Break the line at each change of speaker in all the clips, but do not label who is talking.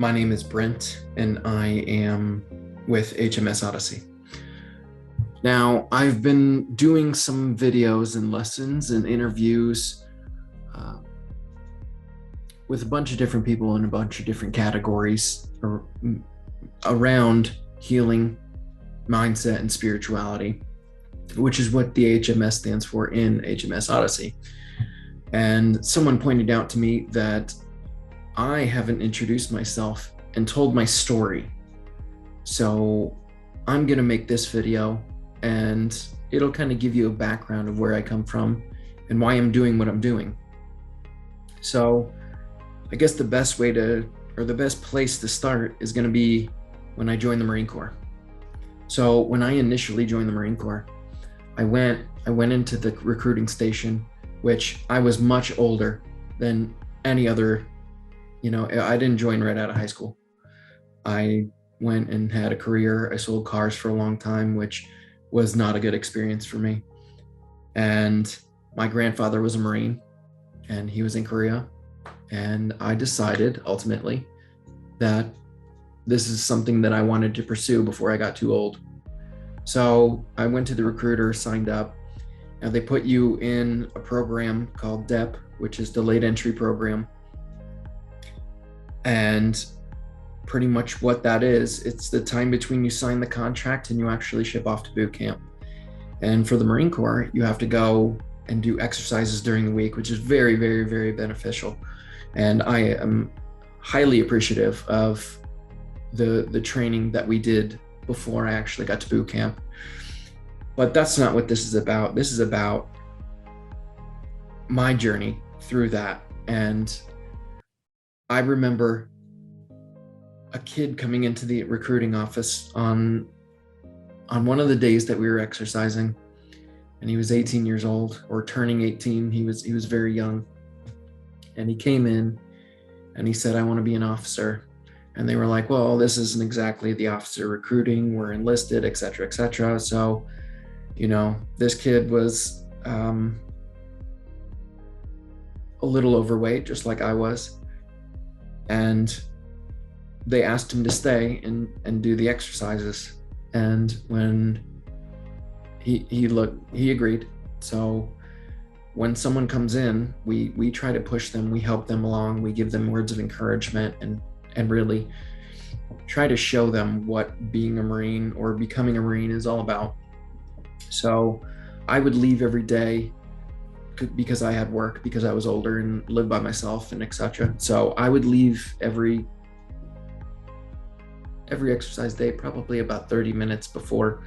My name is Brent, and I am with H.M.S. Odyssey. Now, I've been doing some videos and lessons and interviews uh, with a bunch of different people in a bunch of different categories around healing, mindset, and spirituality, which is what the H.M.S. stands for in H.M.S. Odyssey. And someone pointed out to me that I haven't introduced myself and told my story. So I'm going to make this video, and it'll kind of give you a background of where I come from and why I'm doing what I'm doing. So I guess the best way to, or the best place to start is going to be when I joined the Marine Corps. So when I initially joined the Marine Corps, I went into the recruiting station, which I was much older than any other. I didn't join right out of high school. I went and had a career. I sold cars for a long time, which was not a good experience for me. And my grandfather was a Marine, and he was in Korea. And I decided ultimately that this is something that I wanted to pursue before I got too old. So I went to the recruiter, signed up. Now they put you in a program called DEP, which is Delayed Entry Program. And pretty much what that is, it's the time between you sign the contract and you actually ship off to boot camp. And for the Marine Corps, you have to go and do exercises during the week, which is very, very, very beneficial. And I am highly appreciative of the training that we did before I actually got to boot camp. But that's not what this is about. This is about my journey through that. And I remember a kid coming into the recruiting office on one of the days that we were exercising, and he was 18 years old, or turning 18. He was very young. And he came in and he said, "I want to be an officer." And they were like, "Well, this isn't exactly the officer recruiting. We're enlisted, et cetera, et cetera." So, this kid was a little overweight, just like I was. And they asked him to stay and do the exercises. And when he agreed. So when someone comes in, we try to push them, we help them along, we give them words of encouragement, and really try to show them what being a Marine or becoming a Marine is all about. So I would leave every day because I had work, because I was older and lived by myself, and etc. So I would leave every exercise day probably about 30 minutes before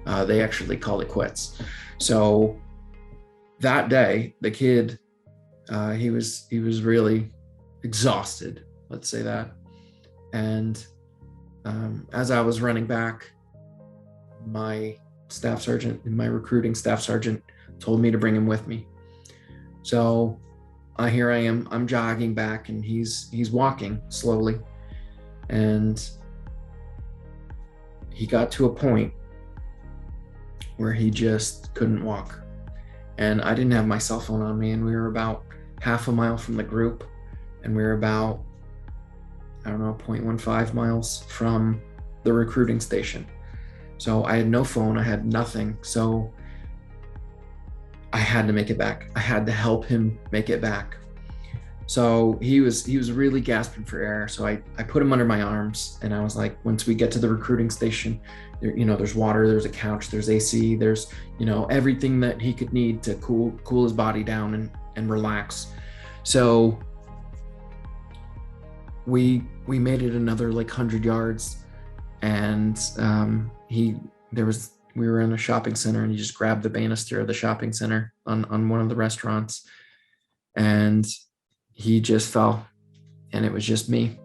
they actually called it quits. So that day, the kid, he was really exhausted, let's say that. And as I was running back, my staff sergeant, my recruiting staff sergeant, told me to bring him with me. So here I am, I'm jogging back, and he's walking slowly. And he got to a point where he just couldn't walk. And I didn't have my cell phone on me, and we were about half a mile from the group, and we were about, 0.15 miles from the recruiting station. So I had no phone, I had nothing. So I had to make it back. I had to help him make it back. So he was really gasping for air. So I put him under my arms, and I was like, once we get to the recruiting station, there's water, there's a couch, there's AC, there's, everything that he could need to cool his body down and relax. So we made it another 100 yards, and we were in a shopping center, and he just grabbed the banister of the shopping center on one of the restaurants, and he just fell, and it was just me.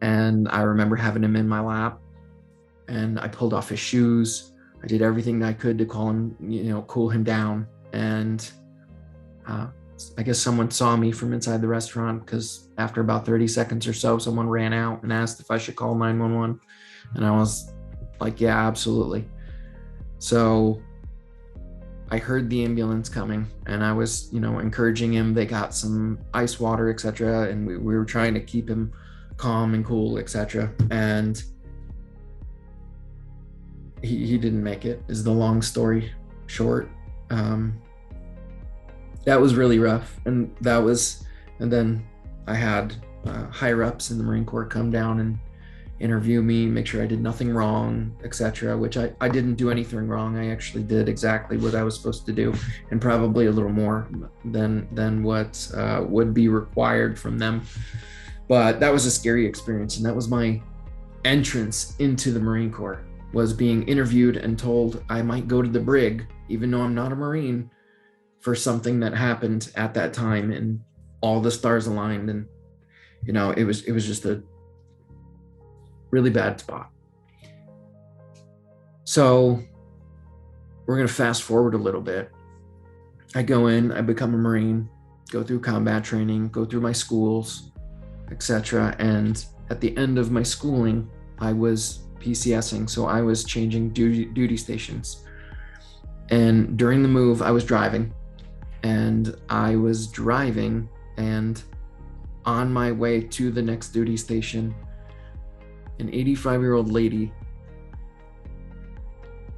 And I remember having him in my lap, and I pulled off his shoes. I did everything I could to cool him down. And I guess someone saw me from inside the restaurant, because after about 30 seconds or so, someone ran out and asked if I should call 911. And I was like, yeah, absolutely. So I heard the ambulance coming, and I was, encouraging him. They got some ice water, etc. And we were trying to keep him calm and cool, etc. And he didn't make it, is the long story short. That was really rough. And then I had higher ups in the Marine Corps come down and interview me, make sure I did nothing wrong, etc., which I didn't do anything wrong. I actually did exactly what I was supposed to do, and probably a little more than what would be required from them. But that was a scary experience, and that was my entrance into the Marine Corps, was being interviewed and told I might go to the brig, even though I'm not a Marine, for something that happened at that time, and all the stars aligned. And it was just a really bad spot. So we're going to fast forward a little bit. I go in, I become a Marine, go through combat training, go through my schools, etc. And at the end of my schooling, I was PCSing, so I was changing duty stations. And during the move, I was driving, and on my way to the next duty station, an 85-year-old lady,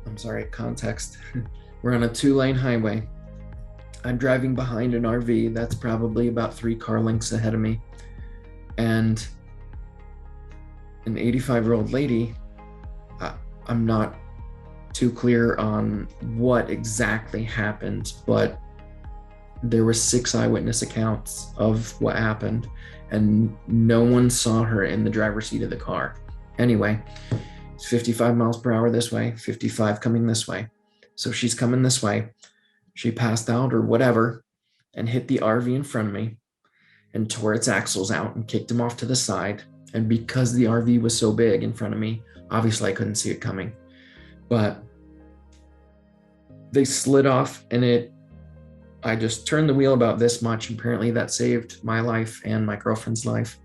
I'm sorry, context. We're on a 2-lane highway. I'm driving behind an RV that's probably about 3 car lengths ahead of me. And an 85-year-old lady, I'm not too clear on what exactly happened, but there were 6 eyewitness accounts of what happened, and no one saw her in the driver's seat of the car. Anyway, it's 55 miles per hour this way, 55 coming this way. So she's coming this way. She passed out or whatever and hit the RV in front of me and tore its axles out and kicked him off to the side. And because the RV was so big in front of me, obviously I couldn't see it coming. But they slid off, and I just turned the wheel about this much. Apparently that saved my life and my girlfriend's life.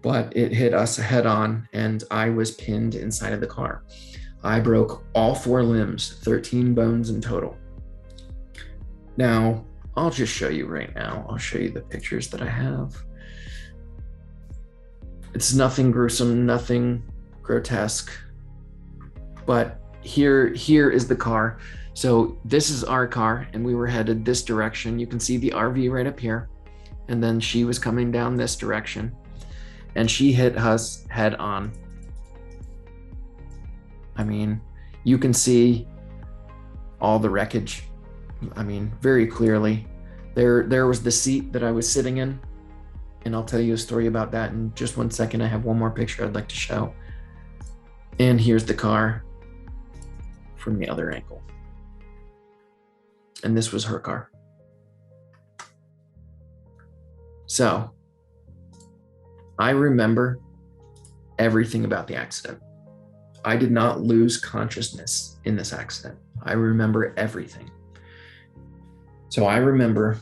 But it hit us head on, and I was pinned inside of the car. I broke all 4 limbs, 13 bones in total. Now, I'll just show you right now. I'll show you the pictures that I have. It's nothing gruesome, nothing grotesque. But here is the car. So this is our car, and we were headed this direction. You can see the RV right up here. And then she was coming down this direction, and she hit us head on. I mean, you can see all the wreckage. I mean, very clearly. There was the seat that I was sitting in, and I'll tell you a story about that in just 1 second. I have one more picture I'd like to show. And here's the car from the other angle. And this was her car. So I remember everything about the accident. I did not lose consciousness in this accident. I remember everything. So I remember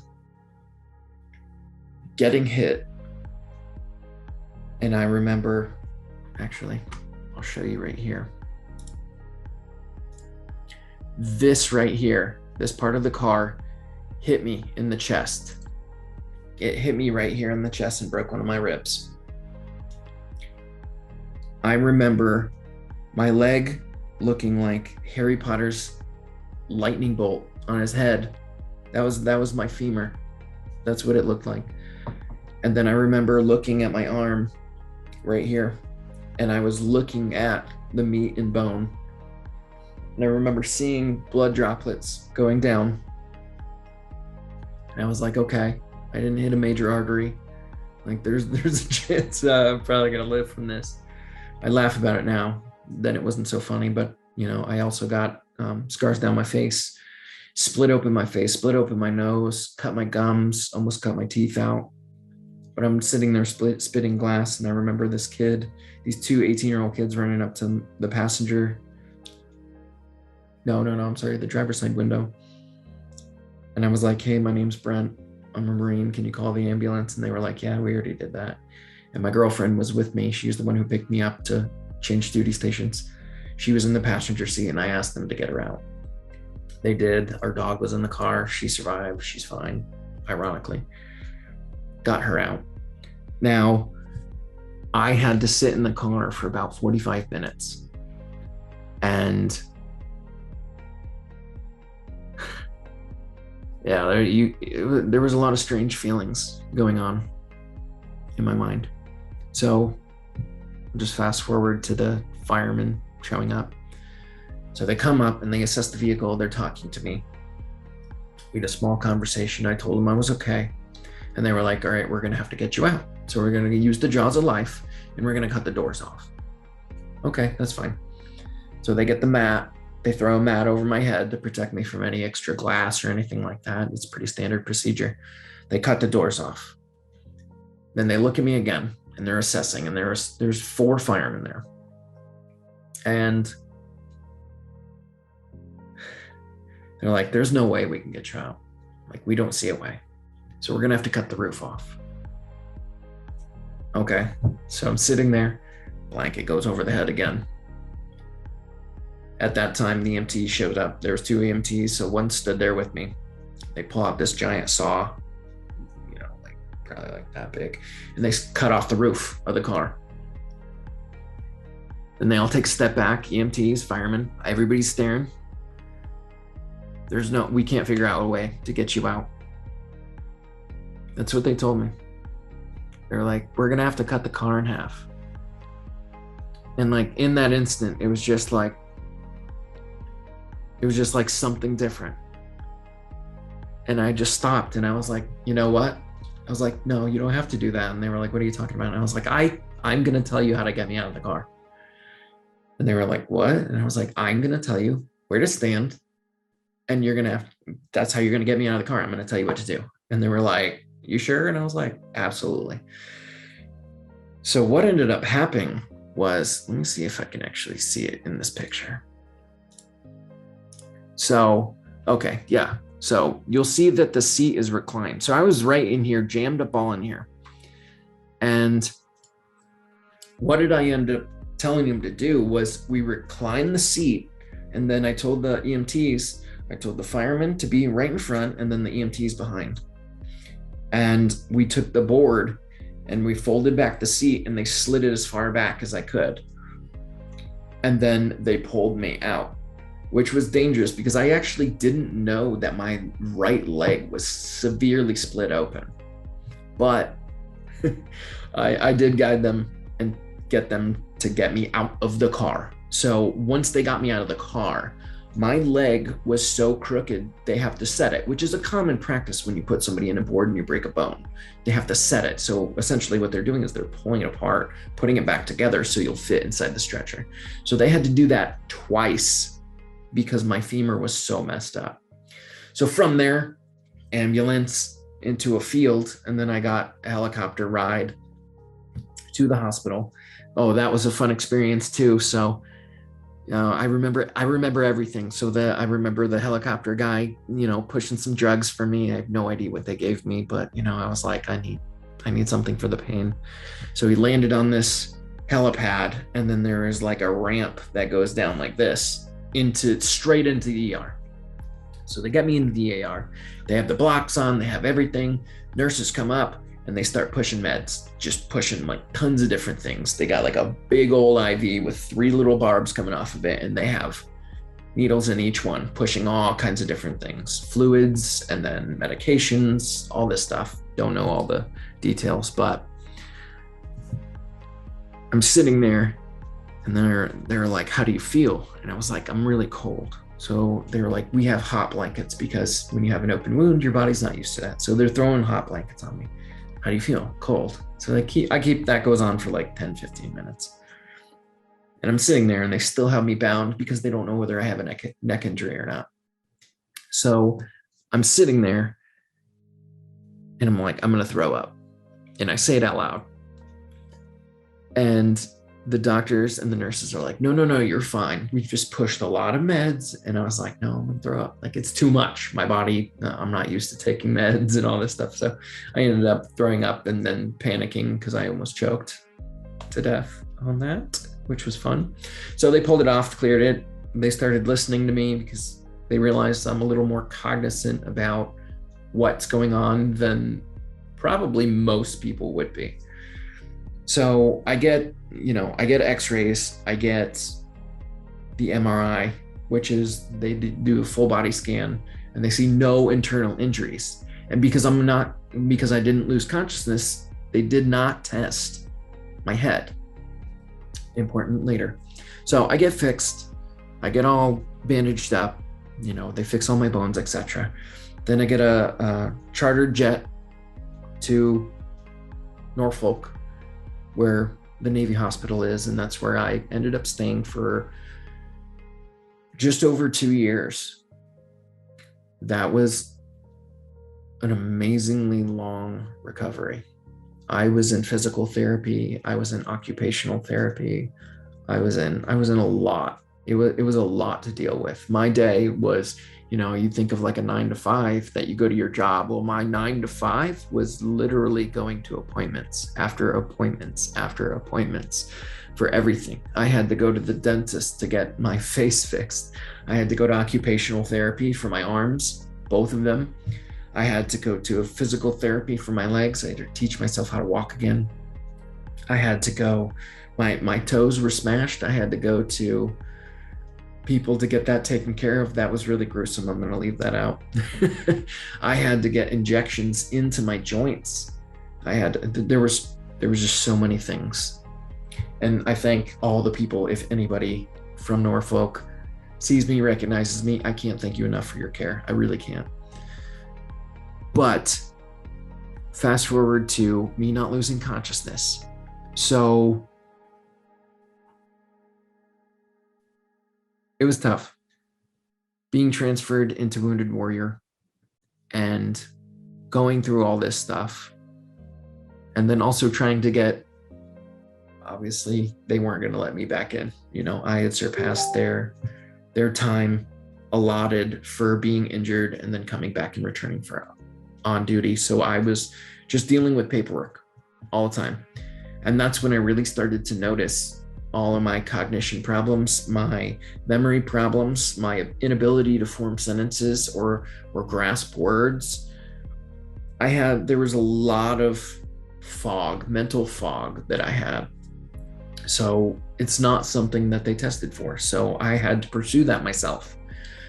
getting hit, and I remember, actually, I'll show you right here. This right here, this part of the car hit me in the chest. It hit me right here in the chest and broke one of my ribs. I remember my leg looking like Harry Potter's lightning bolt on his head. That was my femur. That's what it looked like. And then I remember looking at my arm right here, and I was looking at the meat and bone. And I remember seeing blood droplets going down. And I was like, okay, I didn't hit a major artery. Like there's a chance I'm probably gonna live from this. I laugh about it now. Then it wasn't so funny, but I also got scars down my face, split open my face, split open my nose, cut my gums, almost cut my teeth out. But I'm sitting there spitting glass, and I remember these 2 18-year-old kids running up to the passenger. No, I'm sorry, the driver's side window. And I was like, hey, my name's Brent. I'm a Marine. Can you call the ambulance? And they were like, yeah, we already did that. And my girlfriend was with me. She was the one who picked me up to change duty stations. She was in the passenger seat, and I asked them to get her out. They did. Our dog was in the car. She survived. She's fine, ironically. Got her out. Now, I had to sit in the car for about 45 minutes. And yeah, there was a lot of strange feelings going on in my mind. So just fast forward to the firemen showing up. So they come up and they assess the vehicle. They're talking to me. We had a small conversation. I told them I was okay. And they were like, all right, we're going to have to get you out. So we're going to use the jaws of life and we're going to cut the doors off. Okay, that's fine. So they get the mat. They throw a mat over my head to protect me from any extra glass or anything like that. It's pretty standard procedure. They cut the doors off. Then they look at me again and they're assessing, and there's 4 firemen there. And they're like, there's no way we can get you out. Like, we don't see a way. So we're going to have to cut the roof off. Okay. So I'm sitting there. Blanket goes over the head again. At that time, the EMTs showed up. There was 2 EMTs, so one stood there with me. They pull out this giant saw, like probably like that big, and they cut off the roof of the car. Then they all take a step back, EMTs, firemen, everybody's staring. We can't figure out a way to get you out. That's what they told me. They were like, we're gonna have to cut the car in half. And like in that instant, it was just like something different. And I just stopped and I was like, you know what? I was like, no, you don't have to do that. And they were like, what are you talking about? And I was like, I'm gonna tell you how to get me out of the car. And they were like, what? And I was like, I'm gonna tell you where to stand, and that's how you're gonna get me out of the car. I'm gonna tell you what to do. And they were like, you sure? And I was like, absolutely. So what ended up happening was, let me see if I can actually see it in this picture. So, okay, yeah. So you'll see that the seat is reclined. So I was right in here, jammed up all in here. And what did I end up telling him to do was we recline the seat. And then I told the EMTs, I told the firemen to be right in front and then the EMTs behind. And we took the board and we folded back the seat and they slid it as far back as I could. And then they pulled me out, which was dangerous because I actually didn't know that my right leg was severely split open. But I did guide them and get them to get me out of the car. So once they got me out of the car, my leg was so crooked, they have to set it, which is a common practice when you put somebody in a board and you break a bone. They have to set it. So essentially what they're doing is they're pulling it apart, putting it back together so you'll fit inside the stretcher. So they had to do that twice because my femur was so messed up. So from there, ambulance into a field, and then I got a helicopter ride to the hospital. Oh, that was a fun experience too. So I remember everything. So I remember the helicopter guy, pushing some drugs for me. I have no idea what they gave me, but I was like, I need something for the pain. So he landed on this helipad, and then there is like a ramp that goes down like this straight into the ER. So they get me into the ER. They have the blocks on, they have everything. Nurses come up and they start pushing meds, just pushing like tons of different things. They got like a big old IV with 3 little barbs coming off of it, and they have needles in each one, pushing all kinds of different things, fluids and then medications, all this stuff. Don't know all the details, but I'm sitting there and they're like, how do you feel? And I was like, I'm really cold. So they were like, we have hot blankets because when you have an open wound, your body's not used to that. So they're throwing hot blankets on me. How do you feel? Cold. So that goes on for like 10, 15 minutes. And I'm sitting there and they still have me bound because they don't know whether I have a neck injury or not. So I'm sitting there and I'm like, I'm going to throw up. And I say it out loud. And the doctors and the nurses are like, no, you're fine. We've just pushed a lot of meds. And I was like, no, I'm gonna throw up. Like, it's too much. My body, I'm not used to taking meds and all this stuff. So I ended up throwing up and then panicking because I almost choked to death on that, which was fun. So they pulled it off, cleared it. They started listening to me because they realized I'm a little more cognizant about what's going on than probably most people would be. So I get x-rays, I get the MRI, which is they do a full body scan and they see no internal injuries. And because I didn't lose consciousness, they did not test my head. Important later. So I get fixed, I get all bandaged up, they fix all my bones, etc. Then I get a chartered jet to Norfolk, where the Navy hospital is, and that's where I ended up staying for just over 2 years. That was an amazingly long recovery. I was in physical therapy, I was in occupational therapy, I was in a lot. It was a lot to deal with. My day was, you think of like a 9 to 5 that you go to your job. Well, my 9 to 5 was literally going to appointments after appointments after appointments for everything. I had to go to the dentist to get my face fixed. I had to go to occupational therapy for my arms, both of them. I had to go to a physical therapy for my legs. I had to teach myself how to walk again. I had to go, my toes were smashed. I had to go to people to get that taken care of. That was really gruesome. I'm going to leave that out. I had to get injections into my joints. There was just so many things. And I thank all the people, if anybody from Norfolk sees me, recognizes me, I can't thank you enough for your care. I really can't. But fast forward to me not losing consciousness. So it was tough being transferred into Wounded Warrior and going through all this stuff. And then also trying to get, obviously, they weren't going to let me back in. I had surpassed their time allotted for being injured and then coming back and returning for on duty. So I was just dealing with paperwork all the time. And that's when I really started to notice all of my cognition problems, my memory problems, my inability to form sentences or grasp words. There was a lot of fog, mental fog that I had. So it's not something that they tested for. So I had to pursue that myself.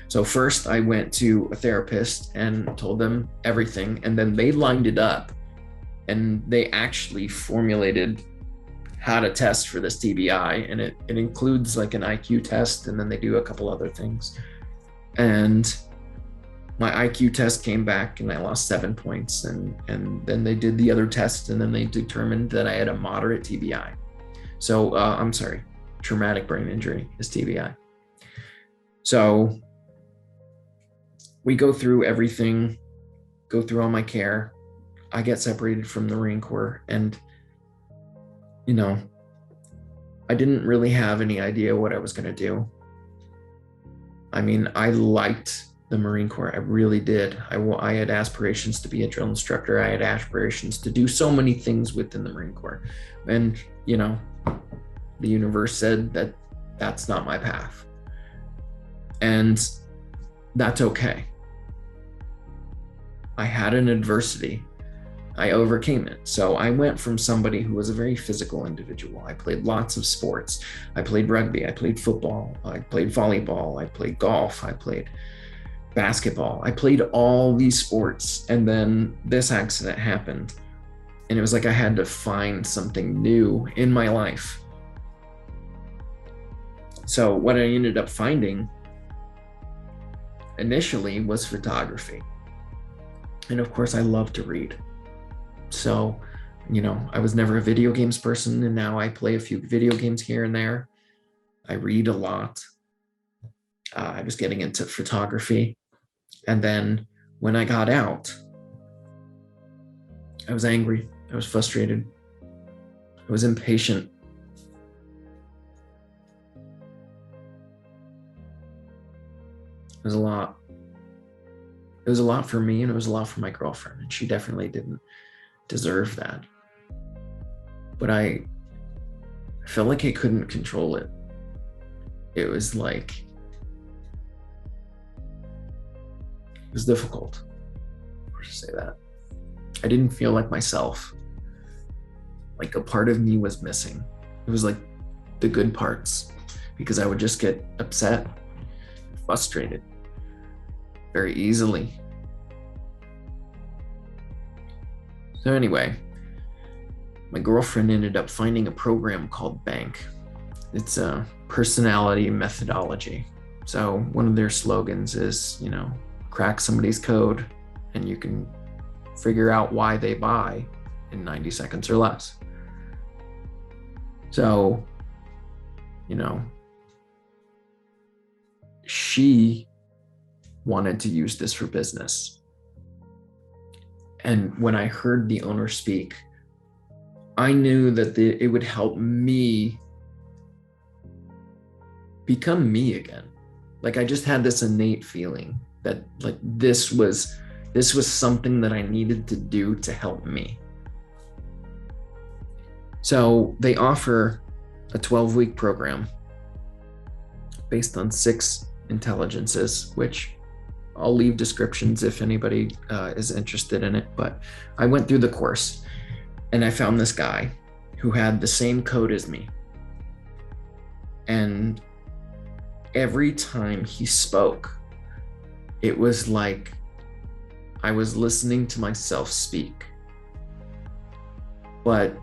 So first I went to a therapist and told them everything, and then they lined it up and they actually formulated how to test for this TBI. And it includes like an IQ test, and then they do a couple other things. And my IQ test came back and I lost 7 points. And then they did the other test, and then they determined that I had a moderate TBI. So I'm sorry, traumatic brain injury is TBI. So we go through everything, go through all my care. I get separated from the Marine Corps, and I didn't really have any idea what I was going to do. I mean, I liked the Marine Corps. I really did. I had aspirations to be a drill instructor. I had aspirations to do so many things within the Marine Corps. And, the universe said that that's not my path. And that's okay. I had an adversity. I overcame it. So I went from somebody who was a very physical individual. I played lots of sports. I played rugby. I played football. I played volleyball. I played golf. I played basketball. I played all these sports. And then this accident happened. And it was like I had to find something new in my life. So what I ended up finding initially was photography. And of course, I love to read. So, I was never a video games person, and now I play a few video games here and there. I read a lot. I was getting into photography. And then when I got out, I was angry. I was frustrated. I was impatient. It was a lot. It was a lot for me, and it was a lot for my girlfriend, and she definitely didn't deserve that. But I felt like I couldn't control it. It was like, it was difficult to say that. I didn't feel like myself. like a part of me was missing. It was like the good parts, because I would just get upset, frustrated very easily. So anyway, my girlfriend ended up finding a program called Bank. It's a personality methodology. So one of their slogans is, crack somebody's code and you can figure out why they buy in 90 seconds or less. So, she wanted to use this for business. And when I heard the owner speak, I knew that it would help me become me again. Like I just had this innate feeling that like this was something that I needed to do to help me. So they offer a 12-week program based on 6 intelligences, which I'll leave descriptions if anybody is interested in it. But I went through the course and I found this guy who had the same code as me. And every time he spoke, it was like I was listening to myself speak. But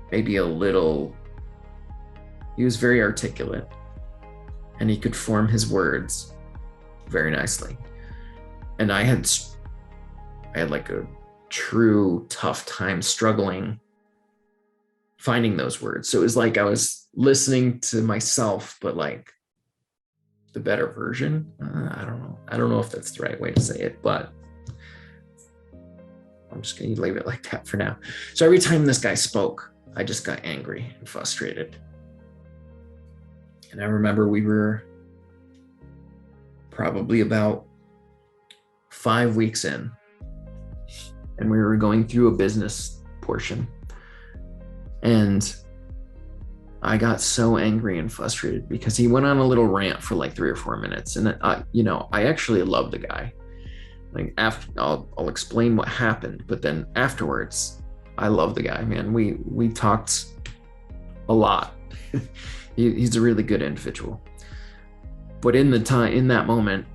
maybe a little, he was very articulate and he could form his words very nicely. And I had like a true tough time struggling finding those words. So it was like I was listening to myself, but like the better version. I don't know if that's the right way to say it, but I'm just going to leave it like that for now. So every time this guy spoke, I just got angry and frustrated. And I remember we were probably about 5 weeks in, and we were going through a business portion. And I got so angry and frustrated because he went on a little rant for like 3 or 4 minutes. And I actually love the guy. Like after I'll explain what happened, but then afterwards, I love the guy, man. We talked a lot. He's a really good individual. But in that moment,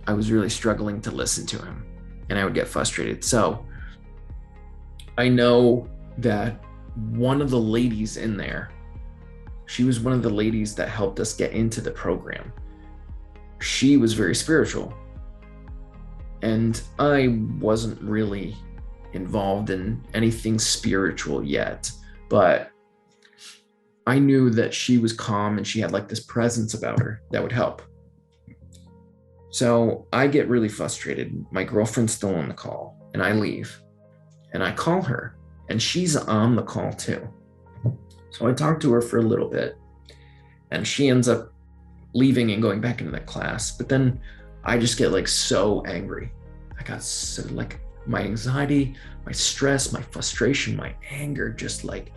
I was really struggling to listen to him and I would get frustrated. So I know that one of the ladies in there, she was one of the ladies that helped us get into the program. She was very spiritual. And I wasn't really involved in anything spiritual yet, but I knew that she was calm and she had like this presence about her that would help. So I get really frustrated. My girlfriend's still on the call and I leave and I call her and she's on the call too. So I talked to her for a little bit and she ends up leaving and going back into the class. But then I just get like so angry. I got so like my anxiety, my stress, my frustration, my anger, just like,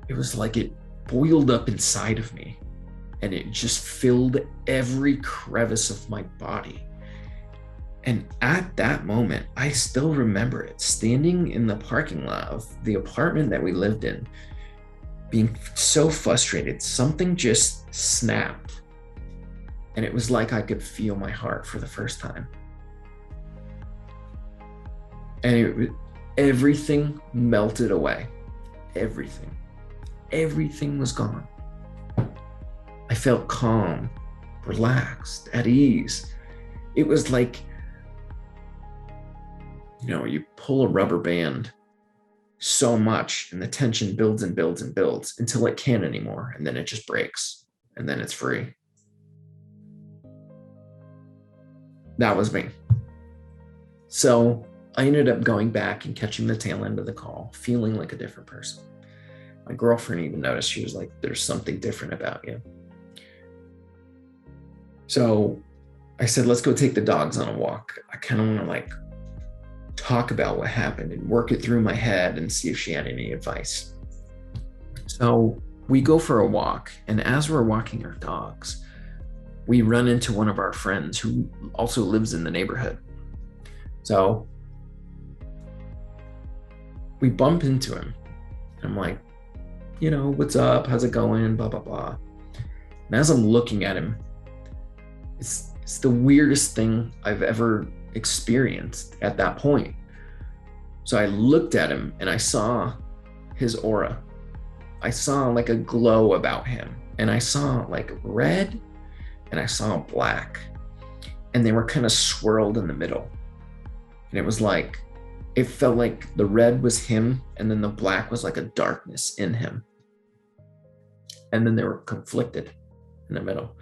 it was like it boiled up inside of me and it just filled every crevice of my body. And at that moment, I still remember it, standing in the parking lot of the apartment that we lived in, being so frustrated, something just snapped. And it was like I could feel my heart for the first time. And everything melted away. Everything was gone. I felt calm, relaxed, at ease. It was like, you pull a rubber band so much and the tension builds and builds and builds until it can't anymore. And then it just breaks and then it's free. That was me. So I ended up going back and catching the tail end of the call, feeling like a different person. My girlfriend even noticed. She was like, there's something different about you. So I said, let's go take the dogs on a walk. I kind of want to like talk about what happened and work it through my head and see if she had any advice. So we go for a walk. And as we're walking our dogs, we run into one of our friends who also lives in the neighborhood. So we bump into him. I'm like, what's up? How's it going? Blah, blah, blah. And as I'm looking at him, it's the weirdest thing I've ever experienced at that point. So I looked at him and I saw his aura. I saw like a glow about him, and I saw like red and I saw black, and they were kind of swirled in the middle. And it was like, it felt like the red was him, and then the black was like a darkness in him. And then they were conflicted in the middle.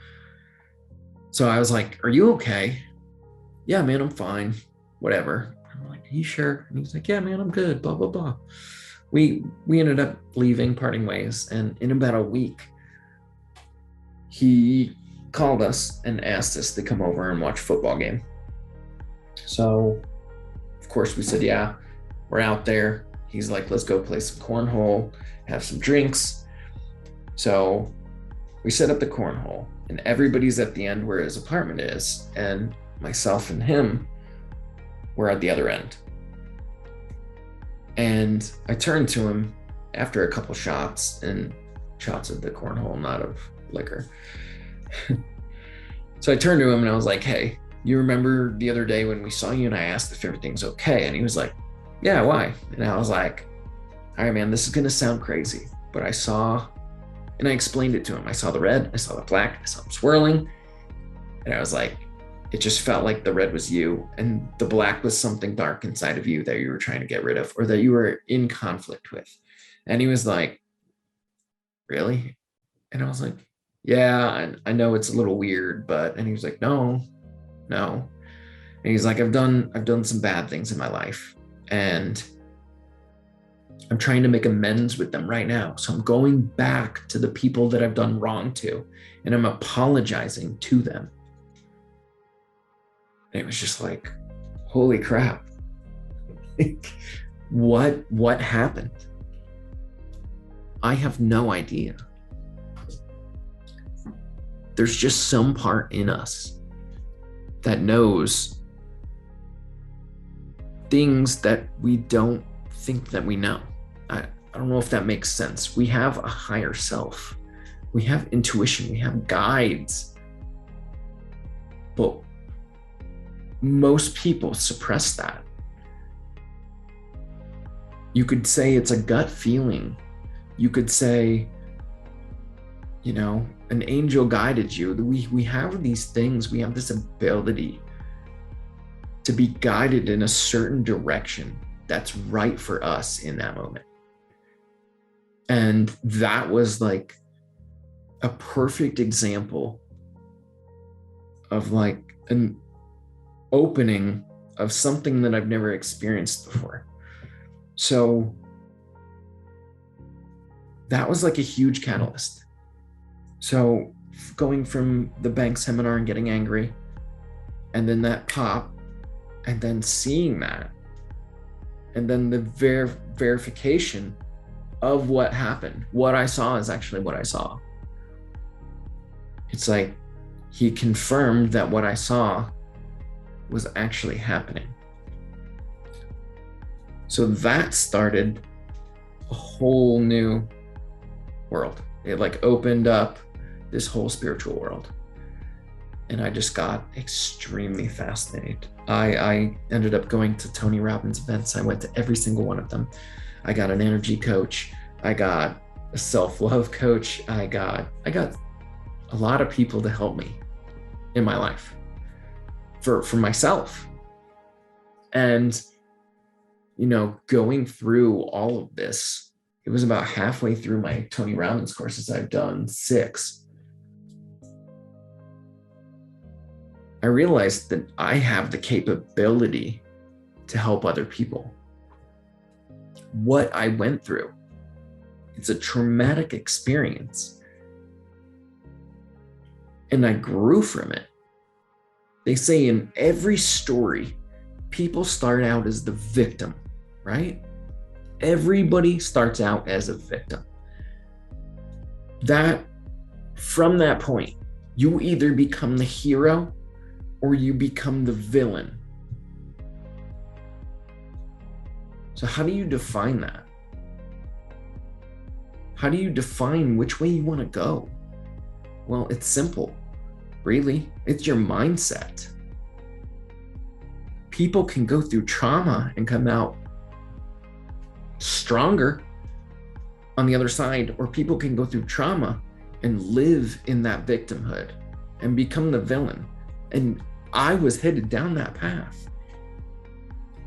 So I was like, are you okay? Yeah, man, I'm fine. Whatever. I'm like, are you sure? And he's like, yeah, man, I'm good. Blah, blah, blah. We ended up leaving, parting ways. And in about a week, he called us and asked us to come over and watch a football game. So, of course, we said, yeah, we're out there. He's like, let's go play some cornhole, have some drinks. So we set up the cornhole, and everybody's at the end where his apartment is, and myself and him were at the other end. And I turned to him after a couple shots, and shots of the cornhole, not of liquor. So I turned to him and I was like, hey, you remember the other day when we saw you and I asked if everything's okay? And he was like, yeah, why? And I was like, all right, man, this is going to sound crazy, but I saw, and I explained it to him. I saw the red, I saw the black, I saw them swirling. And I was like, it just felt like the red was you, and the black was something dark inside of you that you were trying to get rid of, or that you were in conflict with. And he was like, really? And I was like, yeah, I know it's a little weird, but, and he was like, no. And he's like, I've done some bad things in my life, and I'm trying to make amends with them right now. So I'm going back to the people that I've done wrong to, and I'm apologizing to them. And it was just like, holy crap. What happened? I have no idea. There's just some part in us that knows things that we don't think that we know. I don't know if that makes sense. We have a higher self. We have intuition. We have guides. But most people suppress that. You could say it's a gut feeling. You could say, an angel guided you. We have these things. We have this ability to be guided in a certain direction that's right for us in that moment. And that was like a perfect example of like an opening of something that I've never experienced before. So that was like a huge catalyst. So going from the bank seminar and getting angry, and then that pop, and then seeing that, and then the verification of what happened. What I saw is actually what I saw. It's like he confirmed that what I saw was actually happening. So that started a whole new world. It like opened up this whole spiritual world. And I just got extremely fascinated. I ended up going to Tony Robbins events. I went to every single one of them. I got an energy coach. I got a self-love coach. I got a lot of people to help me in my life for myself. And, going through all of this, it was about halfway through my Tony Robbins courses. I've done 6. I realized that I have the capability to help other people. What I went through, it's a traumatic experience. And I grew from it. They say in every story, people start out as the victim, right? Everybody starts out as a victim. From that point, you either become the hero or you become the villain. So how do you define that? How do you define which way you want to go? Well, it's simple, really. It's your mindset. People can go through trauma and come out stronger on the other side, or people can go through trauma and live in that victimhood and become the villain. And I was headed down that path.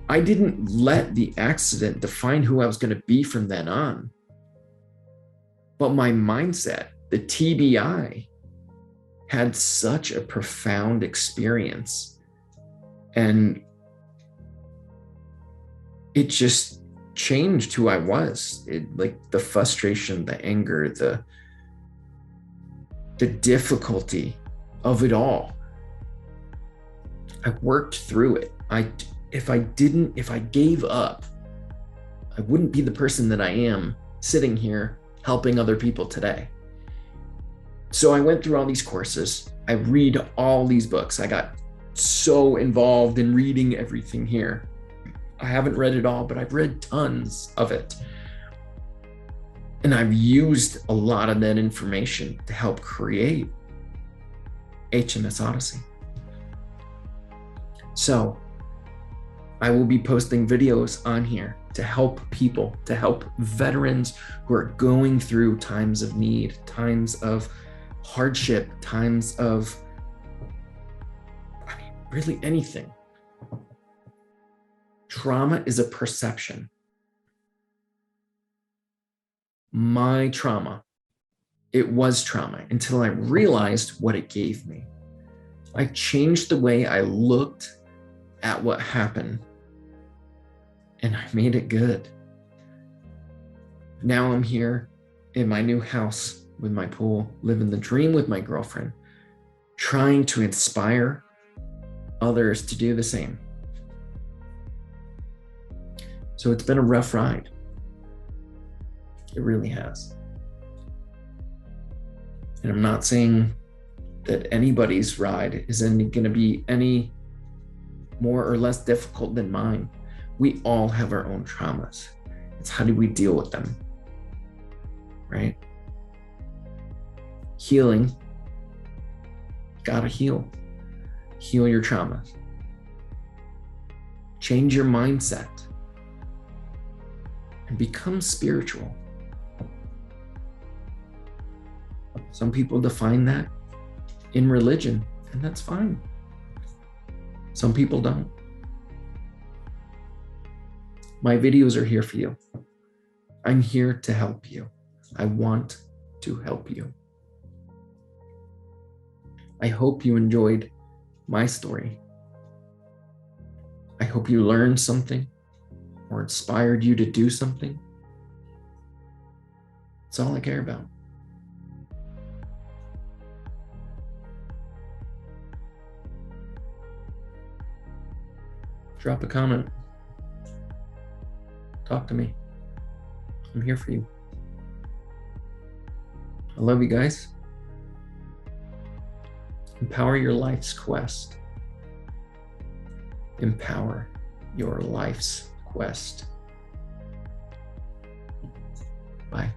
I didn't let the accident define who I was going to be from then on. But my mindset, the TBI, had such a profound experience. And it just changed who I was. Like the frustration, the anger, the difficulty of it all. I worked through it. If I gave up, I wouldn't be the person that I am sitting here helping other people today. So I went through all these courses. I read all these books. I got so involved in reading everything here. I haven't read it all, but I've read tons of it. And I've used a lot of that information to help create H.M.S. Odyssey. So I will be posting videos on here to help people, to help veterans who are going through times of need, times of hardship, times of, really anything. Trauma is a perception. My trauma, it was trauma until I realized what it gave me. I changed the way I looked at what happened, and I made it good. Now I'm here in my new house with my pool, living the dream with my girlfriend, trying to inspire others to do the same. So it's been a rough ride. It really has. And I'm not saying that anybody's ride is going to be any more or less difficult than mine. We all have our own traumas. It's how do we deal with them, right? Healing, gotta heal. Heal your traumas. Change your mindset and become spiritual. Some people define that in religion, and that's fine. Some people don't. My videos are here for you. I'm here to help you. I want to help you. I hope you enjoyed my story. I hope you learned something or inspired you to do something. That's all I care about. Drop a comment. Talk to me. I'm here for you. I love you guys. Empower your life's quest. Empower your life's quest. Bye.